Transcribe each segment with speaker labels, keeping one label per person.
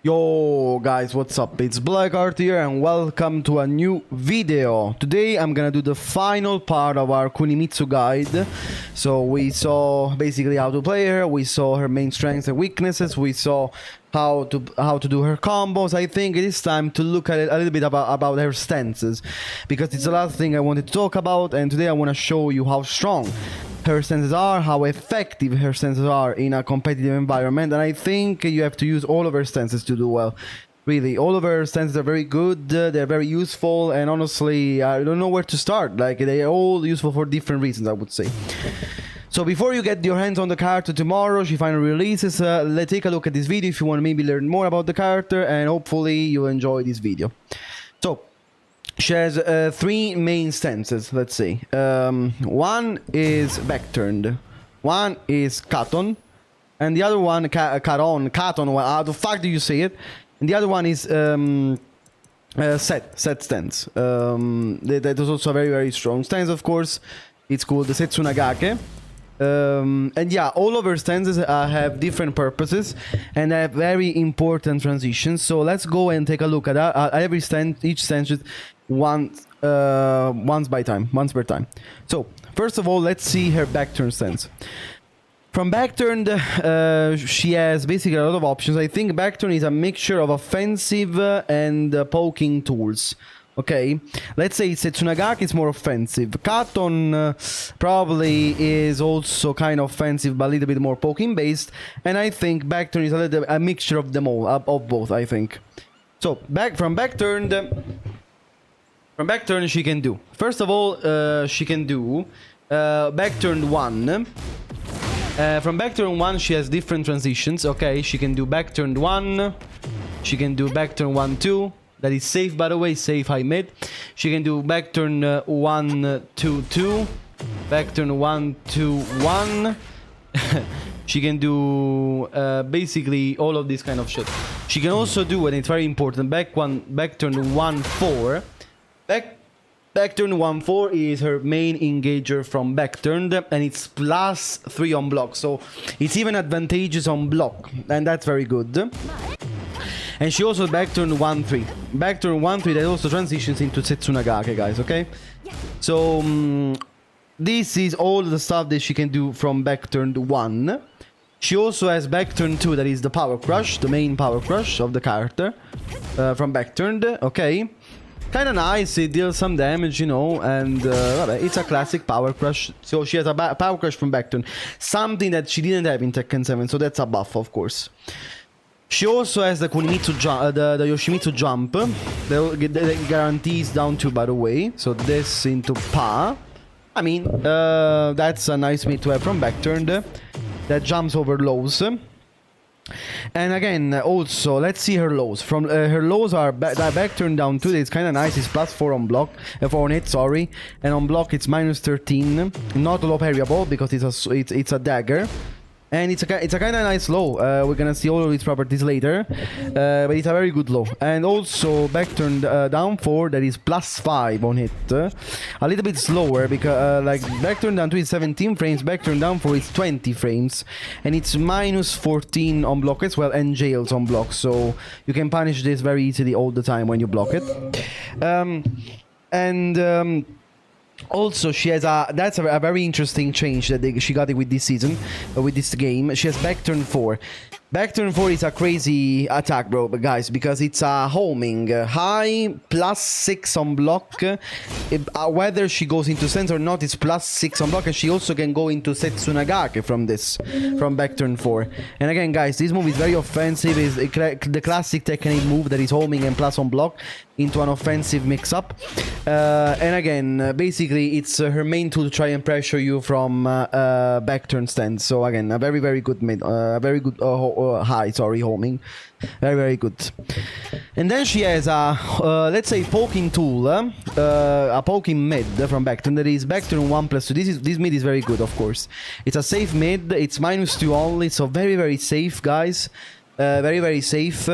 Speaker 1: Yo guys, what's up? It's Blackheart here and welcome to a new video. Today I'm gonna do the final part of our Kunimitsu guide. So we saw basically how to play her, we saw her main strengths and weaknesses, we saw how to do her combos. I think it is time to look at it a little bit about her stances, because it's the last thing I wanted to talk about, and today I want to show you how strong her stances are, how effective her stances are in a competitive environment, and I think you have to use all of her stances to do well. Really, all of her stances are very good, they're very useful, and honestly, I don't know where to start. Like, they're all useful for different reasons, I would say. So before you get your hands on the character tomorrow, she finally releases, let's take a look at this video if you want to maybe learn more about the character, and hopefully you'll enjoy this video. So, she has three main stances, let's see. One is Backturned, one is Katon, and the other one, Katon, well, how the fuck do you say it? And the other one is set stance. That is also a very, very strong stance, of course. It's called the Setsunagake. And yeah, all of her stances have different purposes and have very important transitions. So let's go and take a look at every stance, each stance once per time. So first of all, let's see her Backturned stance. From Backturned, she has basically a lot of options. I think Backturned is a mixture of offensive and poking tools. Okay, let's say Setsunagake is more offensive. Katon probably is also kind of offensive, but a little bit more poking based. And I think Backturned is a mixture of them all, of both, I think. So from Backturned, she can do. First of all, she can do Backturned 1. From Backturned 1, she has different transitions. Okay, she can do Backturned 1. She can do Backturned 1, 2. That is safe, by the way, safe high mid. She can do Backturned 1, 2, 2. Backturned 1, 2, 1. She can do basically all of this kind of shit. She can also do, and it's very important, Backturned 1, 4. Backturned 1, 4 is her main engager from Backturned, and it's +3 on block. So it's even advantageous on block, and that's very good. And she also Backturned 1, 3. Backturned 1, 3 that also transitions into Setsunagake, guys, okay? So, this is all the stuff that she can do from Backturned 1. She also has Backturned 2, that is the power crush, the main power crush of the character from Backturned, okay? Kinda nice, it deals some damage, you know, and it's a classic power crush. So she has a power crush from Backturned, something that she didn't have in Tekken 7, so that's a buff, of course. She also has the Kunimitsu the Yoshimitsu jump, that guarantees down 2, by the way. So this into Pa. I mean, that's a nice mid to have from Backturned. That jumps over lows. And again, also, let's see her lows. From her lows are Backturned down 2. It's kind of nice. It's +4 on block, 4 on hit, sorry. And on block it's -13. Not a low variable because it's a dagger. And it's a kind of nice low. We're gonna see all of its properties later, but it's a very good low. And also Backturned down 4, that is +5 on hit. A little bit slower because like Backturned down 2 is 17 frames, Backturned down 4 is 20 frames, and it's -14 on block as well, and jails on block. So you can punish this very easily all the time when you block it. Also, she has that's a very interesting change that she got it with this season, with this game. She has Backturned 4. Backturned 4 is a crazy attack, bro, guys, because it's a homing high +6 on block. Whether she goes into sense or not, it's +6 on block, and she also can go into Setsunagake from Backturned 4. And again, guys, this move is very offensive. It's the classic Tekken move that is homing and plus on block into an offensive mix-up. And again, basically, it's her main tool to try and pressure you from Backturned stance. So again, a very, very good mid, very good homing. Very, very good. And then she has a, let's say, poking tool, a poking mid from Backturned. That is Backturned 1 +2. This mid is very good, of course. It's a safe mid. It's -2 only, so very, very safe, guys. Very, very safe.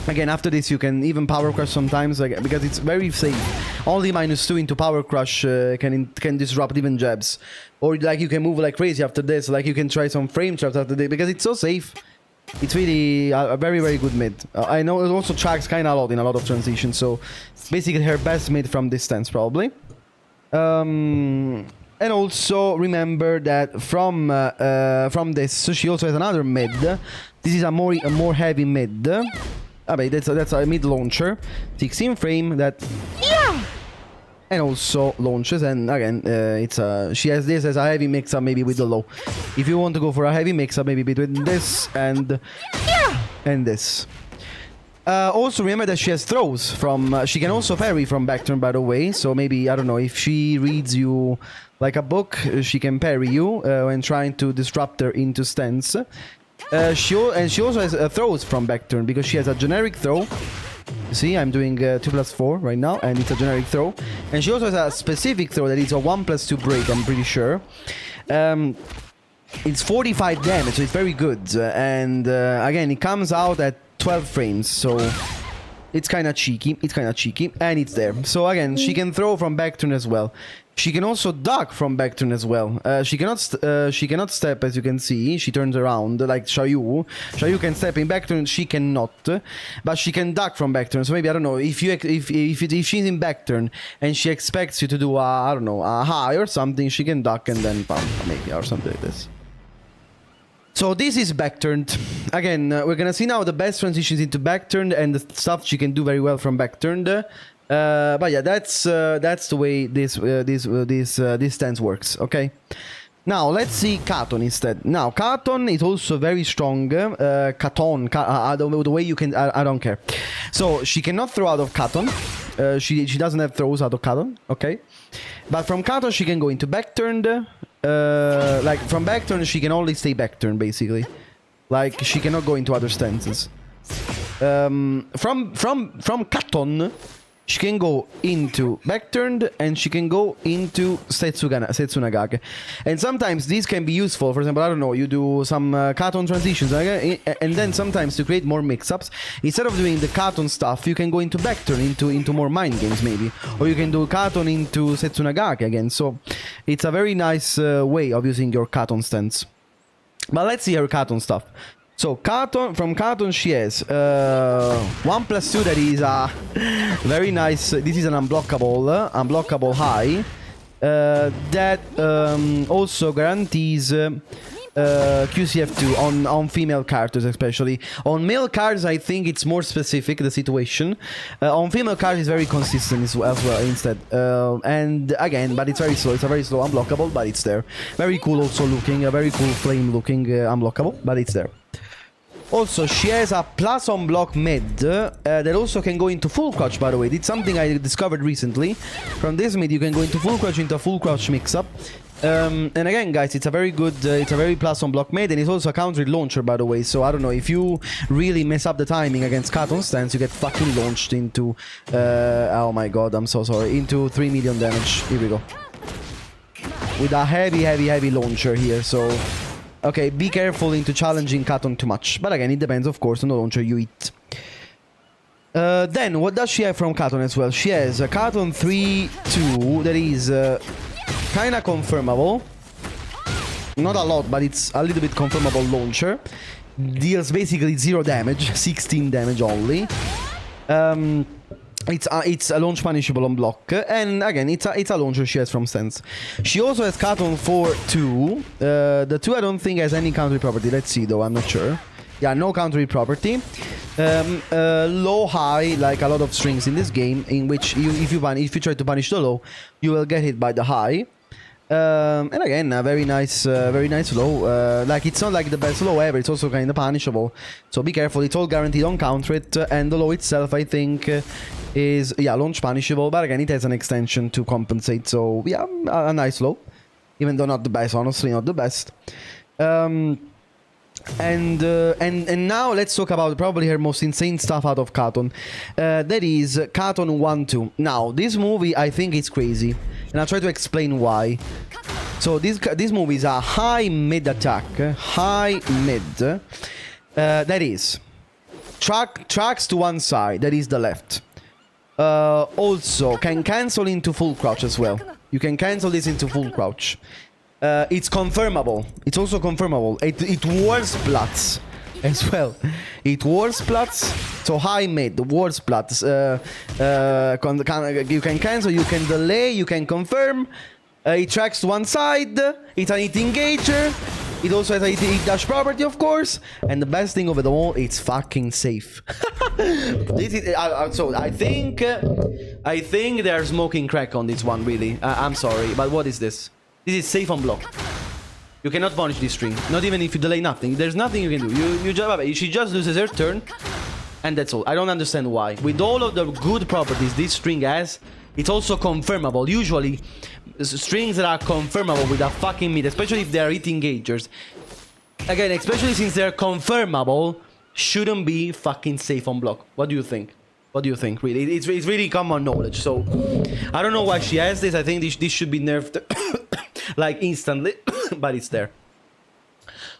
Speaker 1: Again, after this you can even power crush sometimes, like, because it's very safe. Only -2 into power crush can disrupt even jabs. Or like you can move like crazy after this, like you can try some frame traps after this, because it's so safe. It's really a very, very good mid. I know it also tracks kind of a lot in a lot of transitions, so basically her best mid from this stance, probably. And also remember that from this, so she also has another mid. This is a more heavy mid. That's a mid launcher, 16 frame that, yeah, and also launches. And again, she has this as a heavy mix-up, maybe with the low. If you want to go for a heavy mix-up, maybe between this and this. Also remember that she has throws from. She can also parry from backturn, by the way. So maybe, I don't know, if she reads you like a book, she can parry you when trying to disrupt her into stance. She also has throws from backturn because she has a generic throw. You see, I'm doing 2+4 right now, and it's a generic throw. And she also has a specific throw that is a 1+2 break, I'm pretty sure. It's 45 damage, so it's very good. And again, it comes out at 12 frames, so it's kind of cheeky. And it's there. So again, she can throw from backturn as well. She can also duck from backturn as well. She cannot step, as you can see. She turns around like Xiaoyu. Xiaoyu can step in backturn, she cannot, but she can duck from backturn. So maybe, I don't know, if she's in backturn and she expects you to do I don't know, a high or something, she can duck and then pump maybe or something like this. So this is backturned. Again, we're gonna see now the best transitions into backturned and the stuff she can do very well from backturned. But yeah, that's the way this stance works. Okay. Now let's see Katon instead. Now Katon is also very strong. Katon, the way you can, I don't care. So she cannot throw out of Katon. She doesn't have throws out of Katon. Okay. But from Katon she can go into backturned. Like from backturn she can only stay backturn basically. Like she cannot go into other stances. From Katon she can go into backturned and she can go into Setsunagake. And sometimes these can be useful. For example, I don't know, you do some Katon transitions, and then sometimes to create more mix-ups, instead of doing the Katon stuff, you can go into backturn, into more mind games maybe. Or you can do Katon into Setsunagake again. So it's a very nice way of using your Katon stance. But let's see her Katon stuff. So from Katon she has 1+2, that is a very nice, this is an unblockable high that also guarantees QCF2 on female characters especially. On male cards I think it's more specific, the situation. On female cards it's very consistent as well instead. And again, but it's very slow, it's a very slow unblockable, but it's there. Very cool also looking, a very cool flame looking unblockable, but it's there. Also, she has a plus on block mid that also can go into full crouch, by the way. It's something I discovered recently. From this mid, you can go into full crouch, into a full crouch mix-up. And again, guys, it's a very good, it's a very plus on block mid, and it's also a counter launcher, by the way. So, I don't know, if you really mess up the timing against Katon stance, you get fucking launched into, oh my god, I'm so sorry, into 3 million damage. Here we go. With a heavy launcher here, so... Okay, be careful into challenging Katon too much. But again, it depends, of course, on the launcher you eat. Then, what does she have from Katon as well? She has a Katon 3-2 that is kind of confirmable. Not a lot, but it's a little bit confirmable launcher. Deals basically 0 damage, 16 damage only. It's a launch punishable on block, and again, it's a launcher she has from stance. She also has Katon 4-2. The 2 I don't think has any counter property. Let's see though, I'm not sure. Yeah, no counter property. Low high, like a lot of strings in this game, in which if you try to punish the low, you will get hit by the high. And again, a very nice low. Like, it's not like the best low ever, it's also kind of punishable. So be careful, it's all guaranteed on counter it, and the low itself, I think, is, yeah, launch punishable, but again, it has an extension to compensate. So, yeah, a nice low. Even though not the best, honestly, not the best. And now let's talk about probably her most insane stuff out of Katon. That is Katon 1-2. Now, this movie, I think it's crazy. And I'll try to explain why. So, this movie is a high mid attack. High mid. That is. Tracks to one side. That is the left. Also, can cancel into full crouch as well. You can cancel this into full crouch. It's confirmable. It's also confirmable. It was splats. as well. It warp splats, so high mid, the warp splats. You can cancel, you can delay, you can confirm. It tracks to one side, it's an hit engager. It also has a hit dash property, of course. And the best thing of it all, it's fucking safe. This is, so I think they're smoking crack on this one, really. I'm sorry, but what is this? This is safe on block. You cannot punish this string, not even if you delay nothing. There's nothing you can do. She just loses her turn, and that's all. I don't understand why. With all of the good properties this string has, it's also confirmable. Usually, strings that are confirmable with a fucking mid, especially if they're hit engagers. Again, especially since they're confirmable, shouldn't be fucking safe on block. What do you think? What do you think? Really, it's really common knowledge. So, I don't know why she has this. I think this should be nerfed like instantly, but it's there.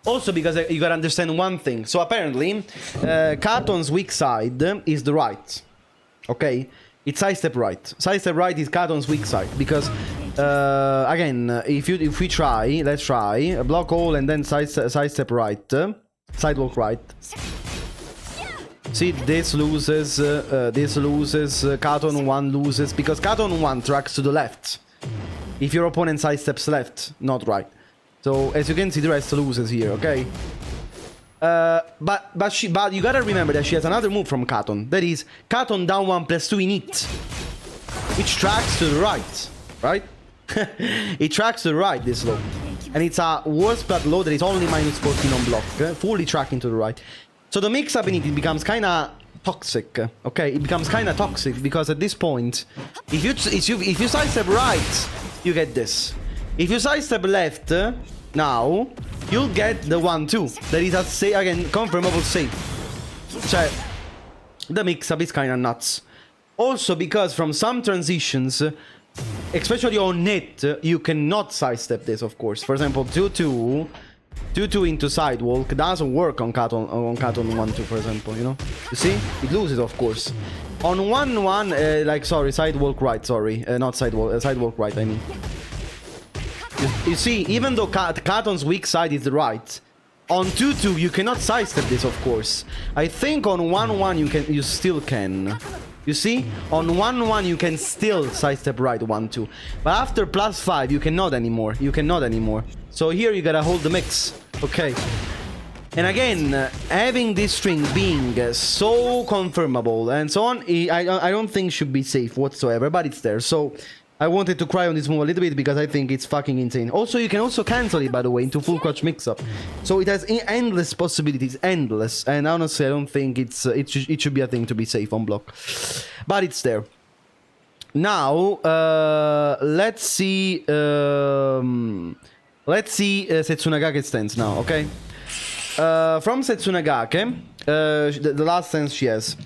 Speaker 1: Also, because you gotta understand one thing. So apparently, Katon's weak side is the right. Okay, it's sidestep right. Sidestep right is Katon's weak side because, again, if we try, let's try a block all and then sidestep right, sidewalk right. See, this loses, Katon 1 loses, because Katon 1 tracks to the left. If your opponent sidesteps left, not right. So, as you can see, the rest loses here, okay? But you gotta remember that she has another move from Katon. That is, Katon down 1+2 in it. Which tracks to the right, right? It tracks to the right, this low. And it's a worse plat low that is only -14 on block, fully tracking to the right. So the mix-up in it becomes kinda toxic, okay? It becomes kinda toxic because at this point, if you sidestep right, you get this. If you sidestep left, now, you'll get the 1-2. That is, again, confirmable save. Cioè, the mix-up is kinda nuts. Also because from some transitions, especially on net, you cannot sidestep this, of course. For example, 2-2 into sidewalk doesn't work on Katon 1-2, for example, you know? You see? It loses, of course. On 1-1, sidewalk right, sorry. Not sidewalk, sidewalk right, I mean. You see, even though Katon's weak side is the right, on 2-2 you cannot sidestep this, of course. I think on 1-1 you still can. You see? On 1-1 you can still sidestep right 1-2. But after +5 you cannot anymore. You cannot anymore. So here you gotta hold the mix. Okay. And again, having this string being so confirmable and so on, I don't think should be safe whatsoever, but it's there. So I wanted to cry on this move a little bit because I think it's fucking insane. Also, you can also cancel it, by the way, into full clutch mix-up. So it has endless possibilities, endless. And honestly, I don't think it should be a thing to be safe on block. But it's there. Now, let's see Setsunagake's stance now, okay? From Setsunagake, the last stance she has.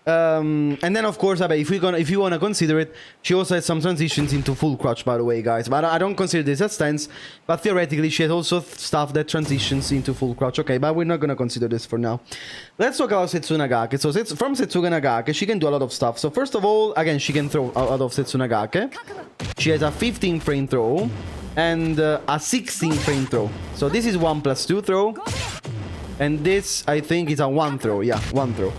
Speaker 1: And then, of course, if you want to consider it, she also has some transitions into full crutch, by the way, guys. But I don't consider this a stance. But theoretically, she has also stuff that transitions into full crutch. Okay, but we're not going to consider this for now. Let's talk about Setsunagake. So from Setsunagake, she can do a lot of stuff. So first of all, again, she can throw out of Setsunagake. She has a 15 frame throw and a 16 frame throw. So this is 1+2 throw. And this, I think, is a 1 throw. Yeah, 1 throw.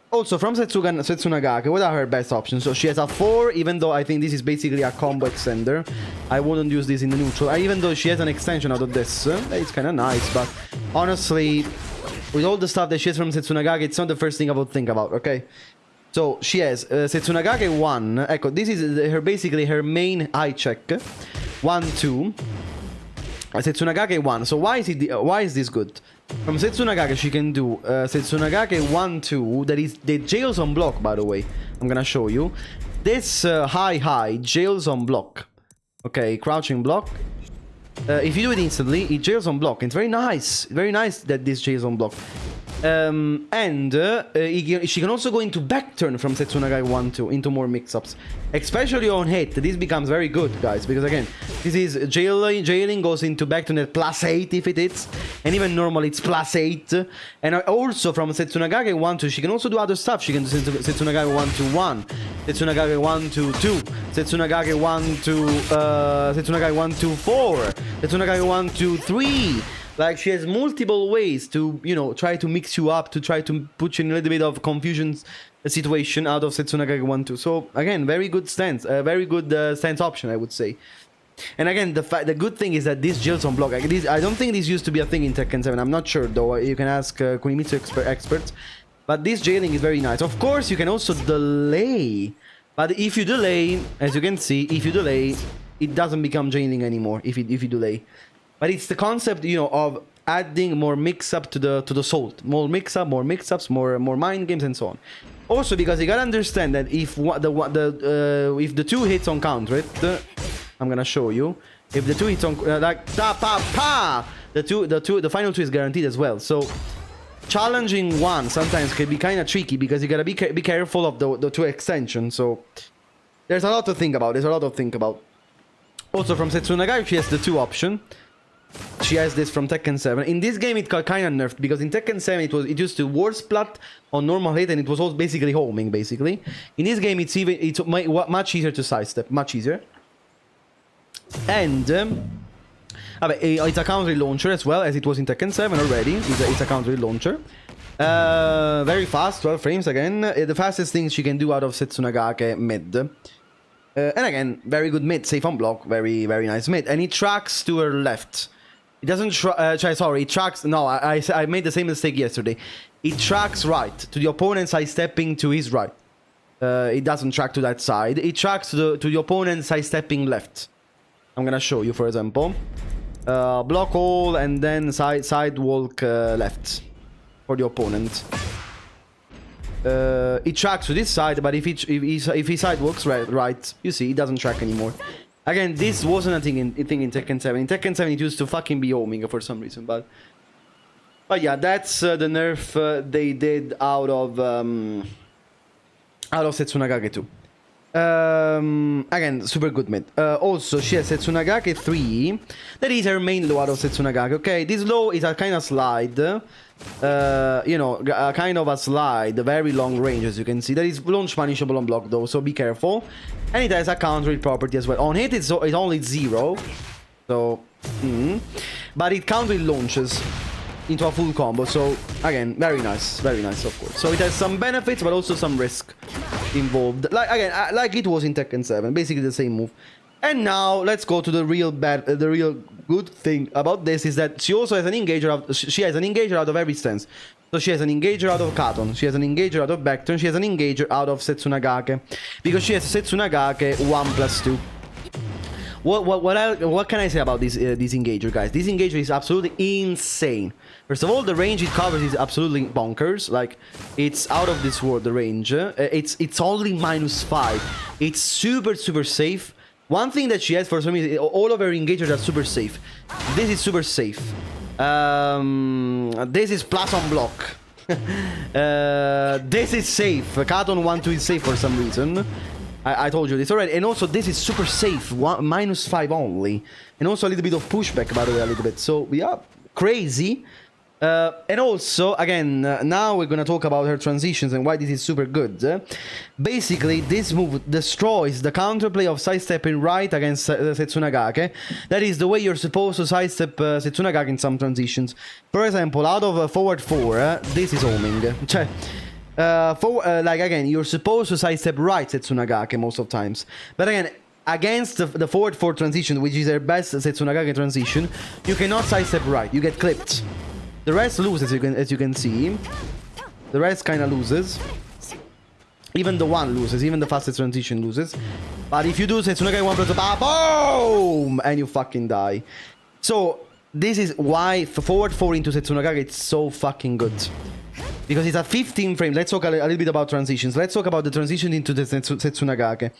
Speaker 1: Also from Setsunagake, what are her best options? So she has a 4, even though I think this is basically a combo extender. I wouldn't use this in the neutral, even though she has an extension out of this. It's kind of nice, but honestly, with all the stuff that she has from Setsunagake, it's not the first thing I would think about, okay? So she has Setsunagake 1, ecco, this is basically her main eye check. 1-2. Setsunagake 1. So why is this good? From Setsunagake she can do Setsunagake 1-2, that is the jails on block, by the way. I'm gonna show you. This high jails on block. Okay, crouching block. If you do it instantly, it jails on block. It's very nice that this jails on block. She can also go into backturn from Setsunagake 1-2 into more mix-ups, especially on hit. This becomes very good, guys, because again, this is jailing goes into backturn at +8 if it hits, and even normally it's +8. And also from Setsunagake 1-2, she can also do other stuff. She can do Setsunagake 1-1, Setsunagake 1-2, Setsunagake 1-4, Setsunagake 1-3. Like, she has multiple ways to, you know, try to mix you up, to try to put you in a little bit of confusion situation out of Setsunagake 1-2. So, again, very good stance. Very good stance option, I would say. And again, the good thing is that this jails on block. Like, I don't think this used to be a thing in Tekken 7. I'm not sure, though. You can ask Kunimitsu experts. But this jailing is very nice. Of course, you can also delay. But if you delay, as you can see, if you delay, it doesn't become jailing anymore if you delay. But it's the concept, you know, of adding more mix-up to the salt. More mix-up, more mix-ups, more mind games, and so on. Also, because you gotta understand that if the 2 hits on counter it, I'm gonna show you. If the 2 hits on like the final 2 is guaranteed as well. So challenging 1 sometimes can be kind of tricky because you gotta be careful of the 2 extension. So there's a lot to think about. Also from Setsunagake, she has the 2 option. She has this from Tekken 7. In this game, it got kind of nerfed because in Tekken 7 it used to war splat on normal hit and it was all basically homing. Basically, in this game it's much easier to sidestep, much easier. And it's a counter launcher as well as it was in Tekken 7 already. It's a counter launcher. Very fast, 12 frames again. The fastest thing she can do out of Setsunagake mid. And again, very good mid, safe on block, very nice mid. And it tracks to her left. It doesn't it tracks, no, I made the same mistake yesterday. It tracks right, to the opponent sidestepping to his right. It doesn't track to that side. It tracks to the opponent sidestepping left. I'm gonna show you, for example. Block hole and then sidewalk left for the opponent. It tracks to this side, but if he sidewalks right, you see, it doesn't track anymore. Again, this wasn't a thing in Tekken 7. In Tekken 7, it used to fucking be homing for some reason, but yeah, that's the nerf they did out of Setsunagake 2. Again, super good mid. Also, she has Setsunagake 3. That is her main low out of Setsunagake, okay? This low is a kind of slide. You know, a kind of a slide, very long range, as you can see. That is launch punishable on block, though, so be careful. And it has a counter hit property as well. On hit, it's only 0. So, but it counter launches into a full combo. So, again, very nice, of course. So it has some benefits, but also some risk involved. Like, again, like it was in Tekken 7, basically the same move. And now let's go to the real good thing about this is that she also has an engager. She has an engager out of every stance. So she has an engager out of Katon, she has an engager out of Backturned, she has an engager out of Setsunagake, because she has Setsunagake 1+2. What can I say about this engager, guys? This engager is absolutely insane. First of all, the range it covers is absolutely bonkers. Like, it's out of this world, the range. It's only -5. It's super safe. One thing that she has for some reason, all of her engagers are super safe. This is super safe. This is plus on block. This is safe. Katon 1-2 is safe for some reason. I told you this already. And also, this is super safe. -5 only. And also a little bit of pushback, by the way, a little bit. So, yeah, crazy. And also, again, now we're gonna talk about her transitions and why this is super good. Basically, this move destroys the counterplay of sidestepping right against Setsunagake. That is the way you're supposed to sidestep Setsunagake in some transitions. For example, out of forward 4, this is homing. Like, again, you're supposed to sidestep right Setsunagake most of times. But again, against the forward 4 transition, which is her best Setsunagake transition, you cannot sidestep right. You get clipped. The rest loses, as you can see. The rest kind of loses. Even the 1 loses. Even the fastest transition loses. But if you do Setsunagake 1+, boom! And you fucking die. So, this is why forward 4 into Setsunagake it's so fucking good. Because it's at 15 frames. Let's talk a little bit about transitions. Let's talk about the transition into the Setsunagake.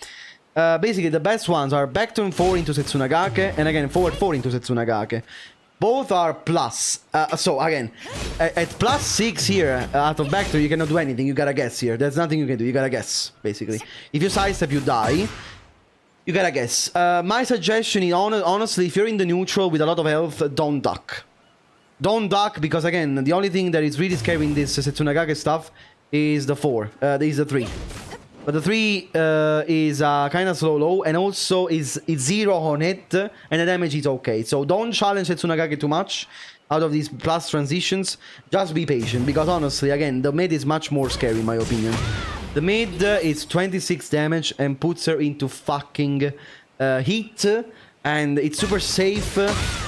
Speaker 1: Basically, the best ones are Backturned 4 into Setsunagake, and again, forward 4 into Setsunagake. Both are plus. So again, at +6 here out of Backturned, you cannot do anything. You gotta guess here. There's nothing you can do. You gotta guess, basically. If you sidestep, you die. You gotta guess. My suggestion is, honestly, if you're in the neutral with a lot of health, don't duck. Don't duck, because again, the only thing that is really scary in this Setsunagake stuff is the 4. Is the 3. But the 3 is kind of slow low, and also is 0 on hit, and the damage is okay. So don't challenge Setsunagake too much. out of these plus transitions, just be patient, because honestly, again, the mid is much more scary in my opinion. The mid is 26 damage and puts her into fucking heat, and it's super safe.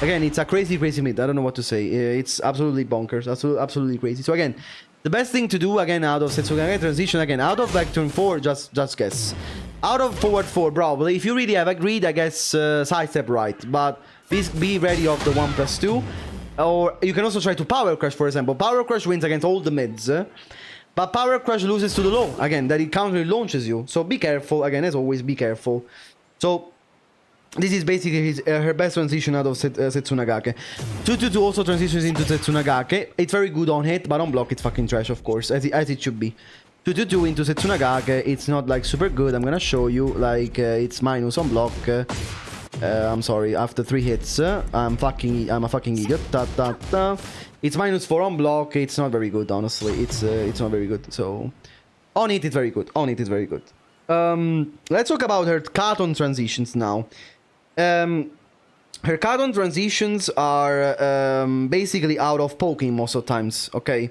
Speaker 1: Again, it's a crazy mid. I don't know what to say. It's absolutely bonkers, absolutely crazy. So again, the best thing to do, again, out of Setsunagake transition, again, out of back turn 4, just guess. Out of forward 4, probably. If you really have a greed, I guess sidestep right. But be ready of the 1+2. Or you can also try to Power Crush, for example. Power Crush wins against all the mids. But Power Crush loses to the low. Again, that it counter launches you. So be careful. Again, as always, be careful. So this is basically her best transition out of Setsunagake. 2-2-2 also transitions into Setsunagake. It's very good on hit, but on block it's fucking trash, of course, as it should be. 2-2-2 into Setsunagake, it's not like super good. I'm gonna show you, like, it's minus on block. I'm sorry, after 3 hits, I'm a fucking idiot. It's minus 4 on block. It's not very good, honestly. It's not very good. So on it, it's very good. Let's talk about her Katon transitions now. Her Katon transitions are basically out of poking most of the times, okay?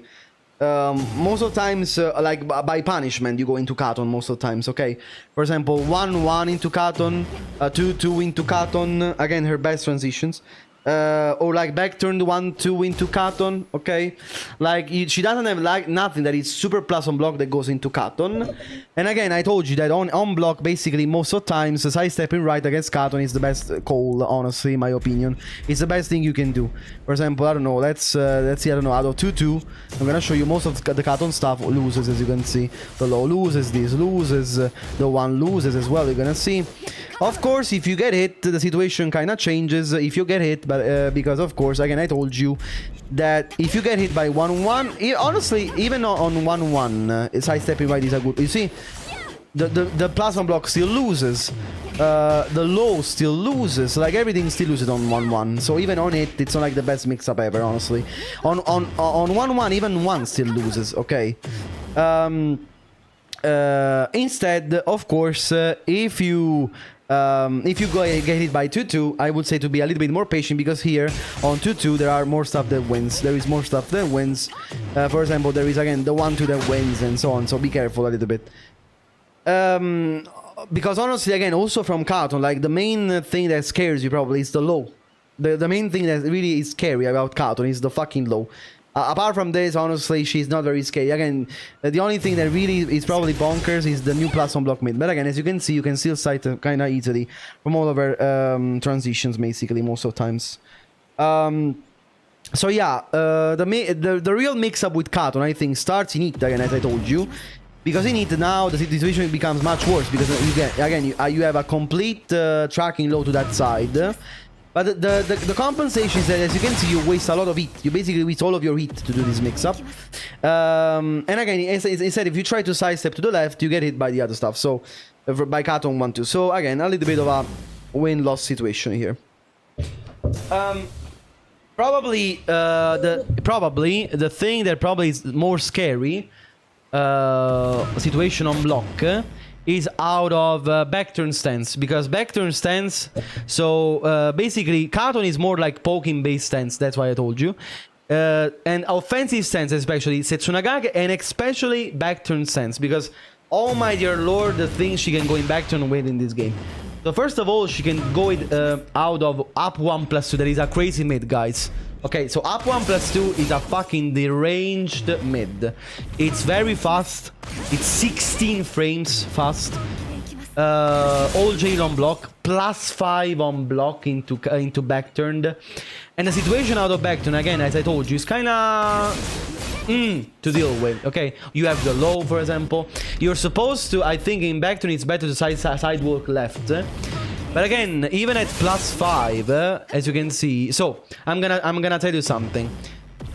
Speaker 1: Most of the times, like by punishment, you go into Katon most of the times, okay? For example, 1-1 into Katon, 2-2 into Katon, again, her best transitions. Or like back-turned 1-2 into Katon, okay? Like, she doesn't have like nothing that is super plus on block that goes into Katon. And again, I told you that on block, basically, most of the times, sidestepping right against Katon is the best call, honestly, in my opinion. It's the best thing you can do. For example, I don't know, let's see, I don't know, out of 2-2, I'm gonna show you most of the Katon stuff loses, as you can see. The low loses, this loses, the 1 loses as well, you're gonna see. Of course, if you get hit, the situation kind of changes if you get hit, but because, of course, again, I told you that if you get hit by 1-1, honestly, even on 1-1, sidestepping right is a good... You see, the plasma block still loses, the low still loses, like everything still loses on 1-1. So even on it, it's not like the best mix-up ever, honestly. On 1-1, even 1 still loses, okay? Instead, of course, if you get hit by 2-2, I would say to be a little bit more patient, because here on 2-2 there are more stuff that wins. There is more stuff that wins. For example, there is again the 1-2 that wins and so on. So be careful a little bit. Because honestly, again, also from Katon, like the main thing that scares you probably is the low. The main thing that really is scary about Katon is the fucking low. Apart from this, honestly, she's not very scary. Again, the only thing that really is probably bonkers is the new plus on block mid. But again, as you can see, you can still sight kind of easily from all of her transitions, basically, most of the times. So yeah, the real mix-up with Katon, I think, starts in it, again, as I told you. Because in it now, the situation becomes much worse, because you get, again, you have a complete tracking low to that side. But the compensation is that, as you can see, you waste a lot of heat. You basically waste all of your heat to do this mix-up. And again, instead, if you try to sidestep to the left, you get hit by the other stuff. So, by Katon 1-2. So, again, a little bit of a win-loss situation here. Probably the thing that probably is more scary situation on block is out of back-turn stance, because back-turn stance, so basically Katon is more like poking base stance, that's why I told you, and offensive stance, especially Setsunagake, and especially back-turn stance, because oh my dear lord, the things she can go in back-turn with in this game. So first of all, she can go with, out of up 1+2, that is a crazy mid, guys. Okay, so up 1+2 is a fucking deranged mid. It's very fast. It's 16 frames fast. All jail on block, +5 on block into back-turned. And the situation out of back-turn, again, as I told you, is kinda to deal with, okay? You have the low, for example. You're supposed to, I think in back-turn it's better to sidewalk left. But again, even at +5, as you can see, so I'm gonna tell you something.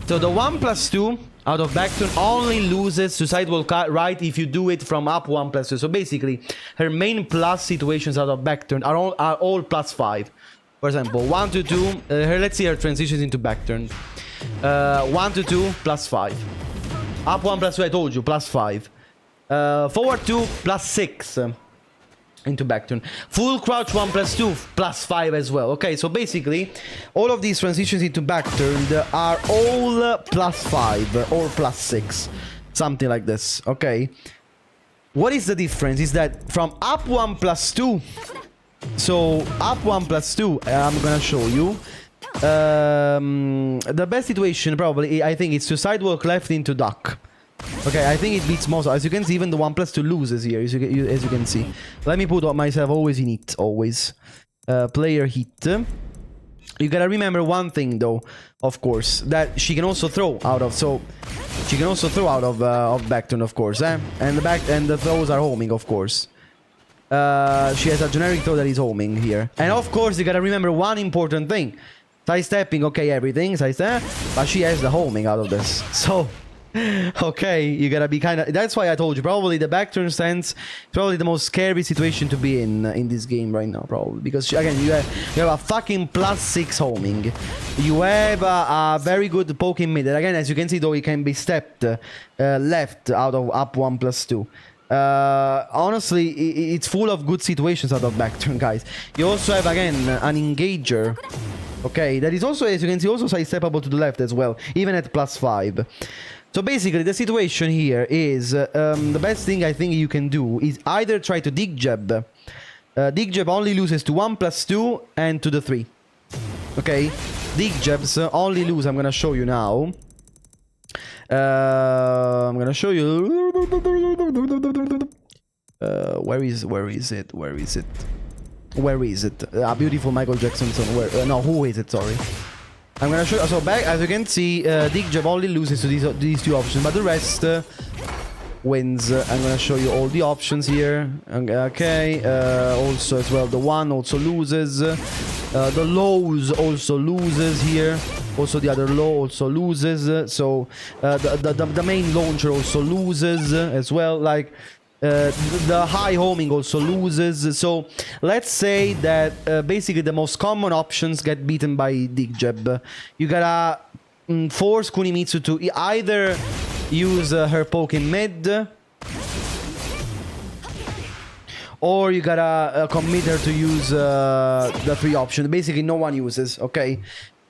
Speaker 1: So the 1+2 out of backturn only loses to sidewalk right if you do it from up 1+2. So basically, her main plus situations out of backturn are all +5. For example, 1-2, let's see her transitions into backturn. 1-2 +5. Up 1+2, I told you, +5. Forward 2 +6. into back turn. Full crouch 1+2 +5 as well. Okay, so basically all of these transitions into back turn are all +5 or +6, something like this. Okay, what is the difference is that from up 1+2, so up 1+2, I'm gonna show you. The best situation probably, I think, is to sidewalk left into duck. Okay, I think it beats most. As you can see, even the 1+2 loses here, as you can see. Let me put myself always in it, always. Player hit. You gotta remember one thing, though, of course, that she can also throw out of, so... She can also throw out of backturn, of course, eh? And the throws are homing, of course. She has a generic throw that is homing here. And of course, you gotta remember one important thing. Sidestepping, okay, everything, sidestep, but she has the homing out of this. So... Okay, you gotta be kind of... That's why I told you, probably the backturn stance is probably the most scary situation to be in this game right now, probably. Because, again, you have a fucking +6 homing. You have a very good poking mid. And again, as you can see, though, it can be stepped left out of up 1+2. Honestly, it's full of good situations out of backturn, guys. You also have, again, an engager. Okay, that is also, as you can see, also sidesteppable to the left as well, even at +5. So basically, the situation here is the best thing I think you can do is either try to dig jab. Dig jab only loses to 1+2 and to the 3. Okay, dig jabs only lose. I'm gonna show you now. I'm gonna show you. Where is it? A beautiful Michael Jackson song. Where? No, who is it? Sorry. I'm gonna show you. So back, as you can see, dig jab only loses to these two options, but the rest wins. I'm gonna show you all the options here. Okay. Also as well, the 1 also loses. The lows also loses here. Also the other low also loses. So the main launcher also loses as well. Like. The high homing also loses. So let's say that basically the most common options get beaten by dig jab. You gotta force Kunimitsu to either use her poke in mid, or you gotta commit her to use the 3 option. Basically no one uses. Okay,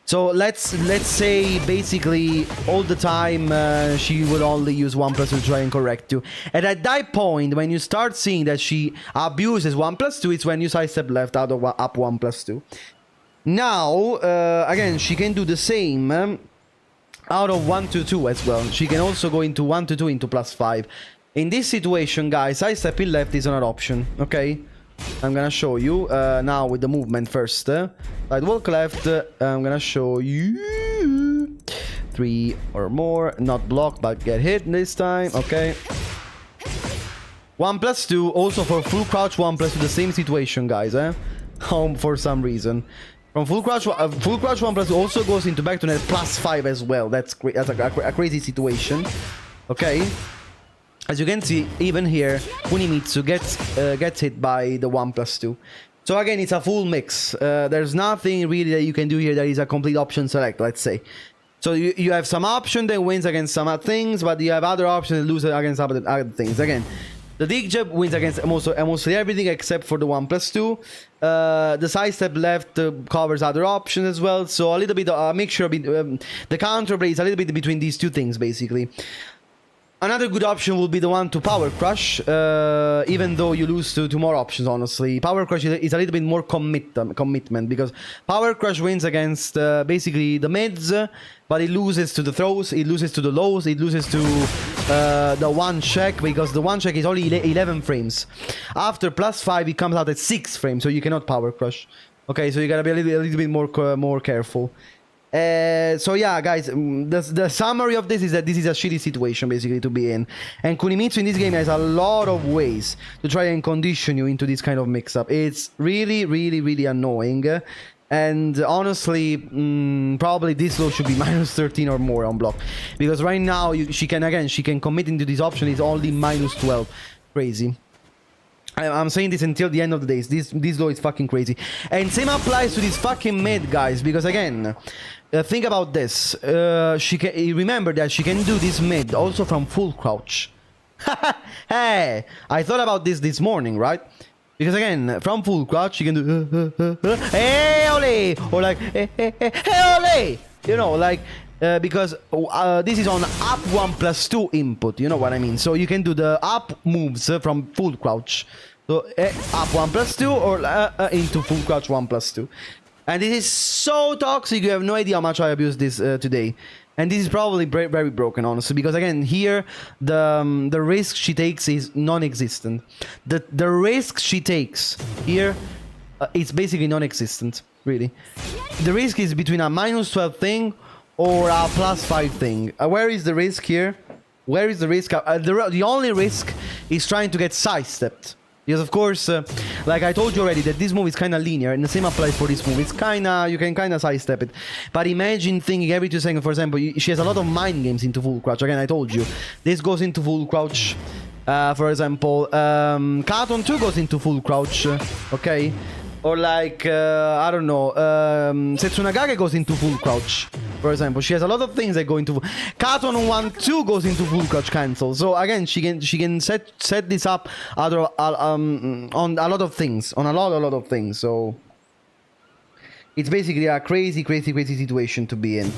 Speaker 1: so let's say basically all the time she will only use 1+2 to try and correct you. And at that point, when you start seeing that she abuses 1+2, it's when you sidestep left out of up 1+2. Now, again, she can do the same out of 1-2 as well. She can also go into 1-2 into +5. In this situation, guys, sidestepping left is not an option, okay? I'm gonna show you now with the movement first. Sidewalk left, I'm gonna show you 3 or more, not block but get hit this time. Okay, 1+2 also for full crouch 1+2, the same situation, guys. Home for some reason. From full crouch 1+2 also goes into back to net +5 as well. That's a crazy situation. Okay. As you can see, even here, Kunimitsu gets hit by the 1+2. So again, it's a full mix. There's nothing really that you can do here that is a complete option select, let's say. So you have some option that wins against some things, but you have other options that lose against other things. Again, the dig jab wins against mostly everything except for the 1+2. The sidestep left covers other options as well. So a little bit mixture. The counterplay is a little bit between these two things, basically. Another good option will be the one to power crush, even though you lose to more options, honestly. Power crush is a little bit more commitment, because power crush wins against basically the mids, but it loses to the throws, it loses to the lows, it loses to the one check, because the one check is only 11 frames. After +5, it comes out at 6 frames, so you cannot power crush. Okay, so you gotta be a little bit more careful. So yeah, guys, the summary of this is that this is a shitty situation basically to be in, and Kunimitsu in this game has a lot of ways to try and condition you into this kind of mix-up. It's really annoying, and honestly, probably this low should be -13 or more on block, because right now she can commit into this option is only -12. Crazy. I'm saying this until the end of the days. This low is fucking crazy. And same applies to this fucking mid, guys, because again, think about this. Remember that she can do this mid also from full crouch. Hey, I thought about this morning, right? Because again, from full crouch, you can do hey ole, or like hey ole. You know, like because this is on up 1+2 input. You know what I mean? So you can do the up moves from full crouch. So up 1+2 or into full crouch 1+2. And this is so toxic. You have no idea how much I abused this today. And this is probably very broken, honestly, because again, here the risk she takes is non-existent. The risk she takes here it's basically non-existent, really. The risk is between a -12 thing or a +5 thing. Where is the risk here? Where is the risk? The only risk is trying to get sidestepped. Because of course, like I told you already, that this move is kind of linear, and the same applies for this move. It's you can kind of sidestep it. But imagine thinking every 2 seconds, for example, she has a lot of mind games into full crouch. Again, I told you, this goes into full crouch. For example, Katon 2 goes into full crouch, okay? Or like, I don't know, Setsunagake goes into full crouch, for example. She has a lot of things that go into... Katon 1-2 goes into full crouch cancel. So again, she can set this up on a lot of things. On a lot of things. So it's basically a crazy situation to be in.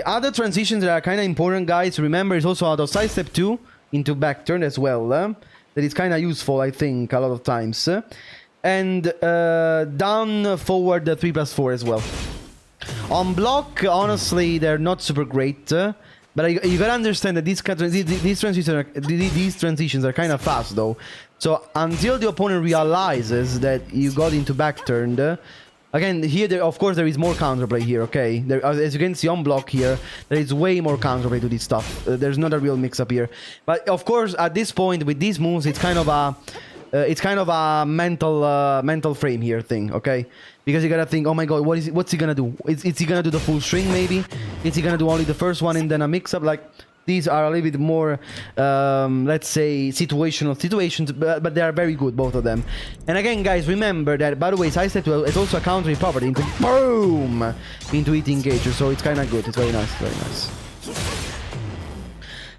Speaker 1: Other transitions that are kind of important, guys. Remember, it's also out of sidestep 2 into backturn as well. That is kind of useful, I think, a lot of times. And down forward 3+4 as well. On block, honestly, they're not super great. But you gotta understand that these transitions are kind of fast, though. So until the opponent realizes that you got into backturned, again, here, of course, there is more counterplay here, okay? As you can see on block here, there is way more counterplay to this stuff. There's not a real mix-up here. But, of course, at this point, with these moves, it's kind of a mental frame here thing, okay? Because you gotta think, oh my god, what's he gonna do? Is he gonna do the full string, maybe? Is he gonna do only the first one and then a mix-up? Like, these are a little bit more, let's say, situations, but they are very good, both of them. And again, guys, remember that, by the way, sidestep 12 is also a countering property into boom into it engager, so it's kind of good. It's very nice, very nice.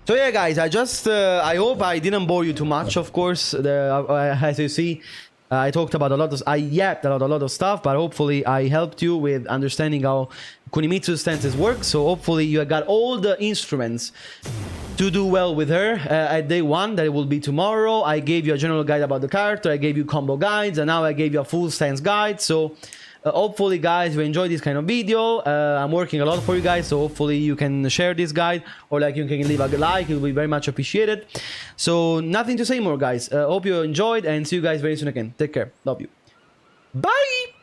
Speaker 1: So yeah, guys, I hope I didn't bore you too much. Of course, as you see, I talked about I yapped about a lot of stuff, but hopefully I helped you with understanding how Kunimitsu stances work. So hopefully you got all the instruments to do well with her at day 1. That will be tomorrow. I gave you a general guide about the character. I gave you combo guides, and now I gave you a full stance guide. So hopefully, guys, you enjoyed this kind of video. I'm working a lot for you guys, so hopefully you can share this guide, or like you can leave a like. It will be very much appreciated. So nothing to say more, guys. Hope you enjoyed, and see you guys very soon again. Take care. Love you. Bye.